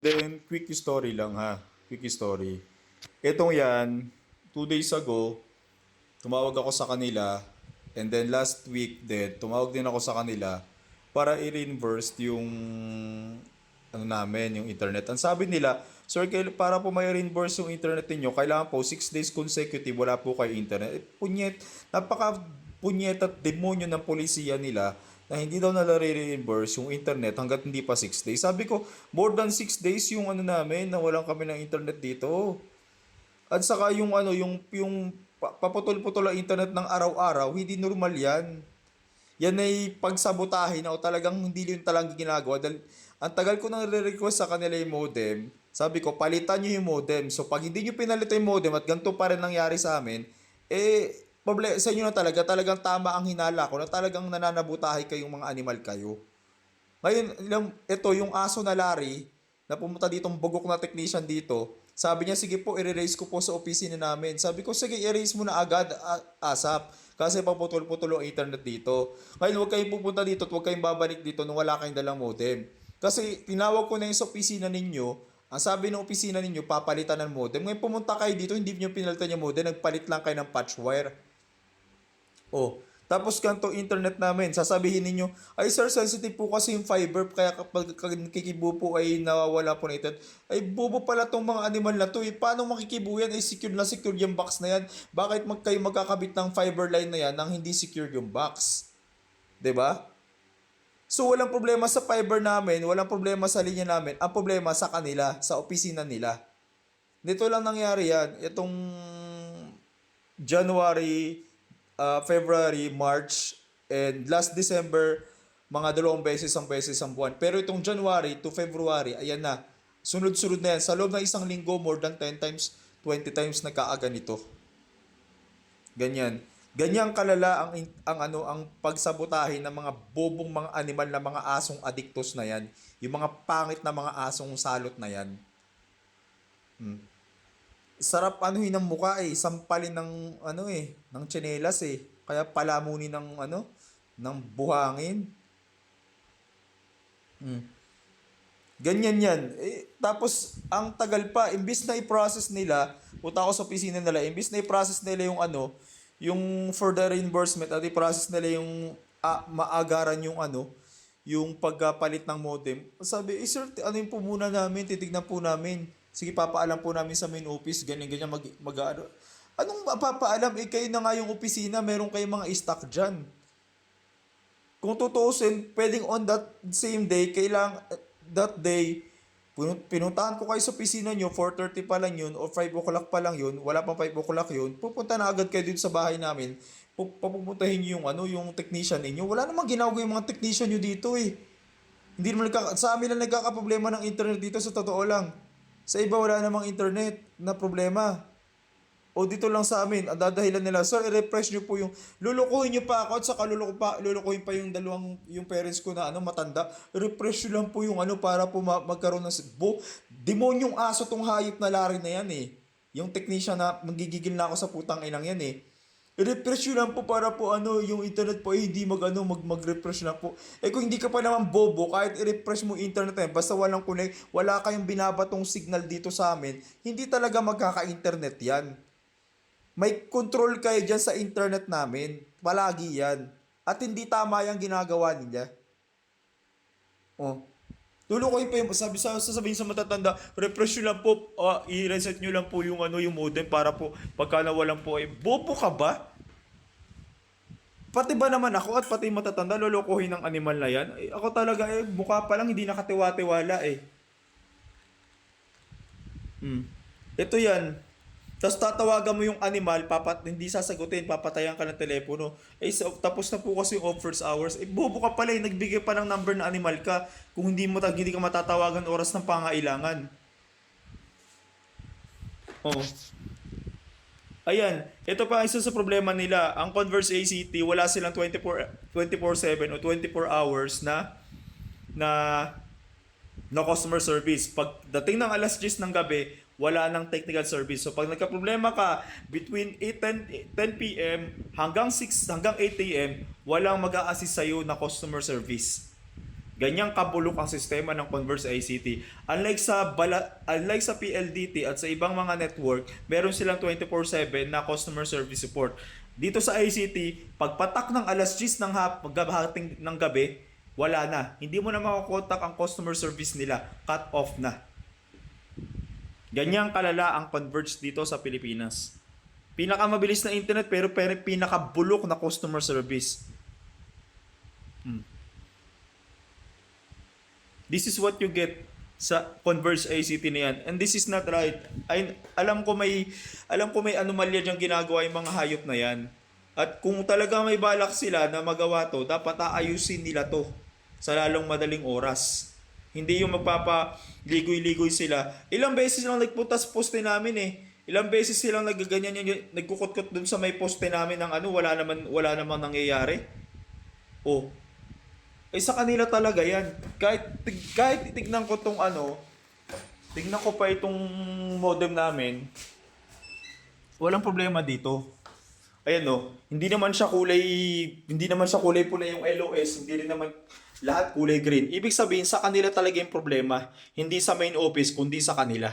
Then, quick story lang ha. Quick story. Etong yan, 2 days ago, tumawag ako sa kanila. And then last week din, tumawag din ako sa kanila para i-reimburse yung ano namin, yung internet. Ang sabi nila, sir, para po may reimburse yung internet niyo, kailangan po 6 days consecutive wala po kayo internet. Punyet, napaka punyet at demonyo ng polisiya nila na hindi daw nala reimburse yung internet hanggat hindi pa 6 days. Sabi ko, more than 6 days yung ano namin na walang kami ng internet dito. At saka yung ano, yung paputol-putol ang internet ng araw-araw, hindi normal yan. Yan ay pagsabotahe na o talagang hindi yun talagang ginagawa. Dahil ang tagal ko nang re-request sa kanila yung modem. Sabi ko, palitan nyo yung modem. So pag hindi nyo pinalitan yung modem at ganito pa rin nangyari sa amin, sa inyo na talaga, talagang tama ang hinala ko na talagang nananabutahe kayong mga animal kayo. Ngayon, ito yung aso na Larry, na pumunta ditong bugok na technician dito, sabi niya, sige po, i-erase ko po sa opisina namin. Sabi ko, sige, erase mo na agad, ASAP. Kasi paputol-putol ang internet dito. Ngayon, huwag kayong pupunta dito at huwag kayong babalik dito nung wala kayong dalang modem. Kasi tinawag ko na yung sa opisina ninyo, ang sabi ng opisina ninyo, papalitan ng modem. Ngayon, pumunta kayo dito, hindi nyo pinalitan yung modem, nagpalit lang kayo ng patch wire. Oh, tapos ganito internet namin, sasabihin ninyo, ay sir, sensitive po kasi yung fiber, kaya kapag kikibo po ay nawawala po na internet. Ay bobo pala tong mga animal na to, eh. Paano makikibo yan? Ay secure na secure yung box na yan. Bakit kayo magkakabit ng fiber line na yan nang hindi secure yung box? 'Di ba? So walang problema sa fiber namin, walang problema sa linya namin. Ang problema sa kanila, sa opisina nila. Dito lang nangyari yan. Itong January, February, March, and last December, mga 2 beses ang buwan. Pero itong January to February, ayan na. Sunod-sunod na yan. Sa loob ng isang linggo, more than 10 times, 20 times nagkaaganito. Ganyan. Ganyan kalala ang pagsabotahe ng mga bobong mga animal na mga asong adiktos na yan. Yung mga pangit na mga asong salot na yan. Sarap anuhin ng mukha sampalin ng ng tsinelas Kaya palamunin ng ng buhangin. Ganyan yan. Tapos ang tagal pa, imbis na i-process nila, punta ako sa opisina nila, imbis na i-process nila yung yung for the reimbursement at i-process nila yung maagaran yung pagpapalit ng modem. Sabi, sir, ano yung po muna namin, titignan po namin. Sige, papaalam po namin sa main office, ganyan-ganyan mag-ano. Anong papaalam? Kayo na nga yung opisina, meron kayong mga stock dyan. Kung tutuusin, pwedeng on that same day, that day, pinuntahan ko kayo sa opisina nyo, 4:30 pa lang yun, or 5 o'clock pa lang yun, wala pang 5 o'clock yun, pupunta na agad kayo dito sa bahay namin, papupuntahin nyo yung technician ninyo. Wala namang ginagawa yung mga technician nyo dito Hindi naman sa amin lang nagkakaproblema ng internet dito sa totoo lang. Sa iba wala namang internet na problema. O dito lang sa amin, ang dadahilan nila, sir, i-refresh nyo po lulukuhin nyo pa ako at saka lulukuhin pa yung yung parents ko na matanda. I-refresh nyo lang po yung para po magkaroon ng, demonyong aso tong hayop na Larry na yan Yung technician na, magigigil na ako sa putang inang yan I-refresh nyo lang po para po yung internet po hindi mag-refresh lang po. Kung hindi ka pa naman bobo, kahit i-refresh mo internet basta walang connect, wala kayong binabatong signal dito sa amin, hindi talaga magkaka-internet yan. May control kayo dyan sa internet namin. Palagi yan. At hindi tama yung ginagawa nila. Oh. Lulukoy pa yung sasabihin sa matatanda, refresh nyo lang po, i-reset nyo lang po yung modem para po pagka nawalan po bobo ka ba? Pati ba naman ako at pati matatanda lulukohin ng animal na yan? Ako talaga mukha pa lang hindi nakatiwa-tiwala Ito yan. Tapos tatawagan mo yung animal, hindi sasagutin, papatayan ka ng telepono. Tapos na po kasi yung offers hours. Bobo ka pala nagbigay pa ng number na animal ka kung hindi ka matatawagan oras ng pangailangan. Oh. Ayan, ito pa isa sa problema nila. Ang Converse ACT, wala silang 24/7 o 24 hours na na customer service. Pag dating ng alas 10 ng gabi, wala nang technical service. So pag nagka-problema ka between 10 p.m. hanggang 8 a.m., walang mag-a-assist sa'yo na customer service. Ganyang kabulok ang sistema ng Converge ICT. Unlike sa PLDT at sa ibang mga network, meron silang 24/7 na customer service support. Dito sa ICT, pagpatak ng alas 10 paghahating ng gabi, wala na. Hindi mo na makakontak ang customer service nila. Cut off na. Ganyang kalala ang Converge dito sa Pilipinas. Pinakamabilis na internet pero pinakabulok na customer service. This is what you get sa Converge ICT na yan. And this is not right. Alam ko may anomalya diyang ginagawa yung mga hayop na yan. At kung talaga may balak sila na magawa to, dapat aayusin nila to sa lalong madaling oras. Hindi yung magpapaligoy-ligoy sila. Ilang beses lang nagputas poste namin eh. Ilang beses silang nagaganyan yan, nagkukot-kot dun sa may poste namin ng wala naman nangyayari. Oh. Eh sa kanila talaga yan. Kahit tignan ko tong tignan ko pa itong modem namin, walang problema dito. Ayan no, hindi naman siya kulay pula yung LOS, hindi rin naman lahat kulay green. Ibig sabihin sa kanila talaga yung problema, hindi sa main office kundi sa kanila.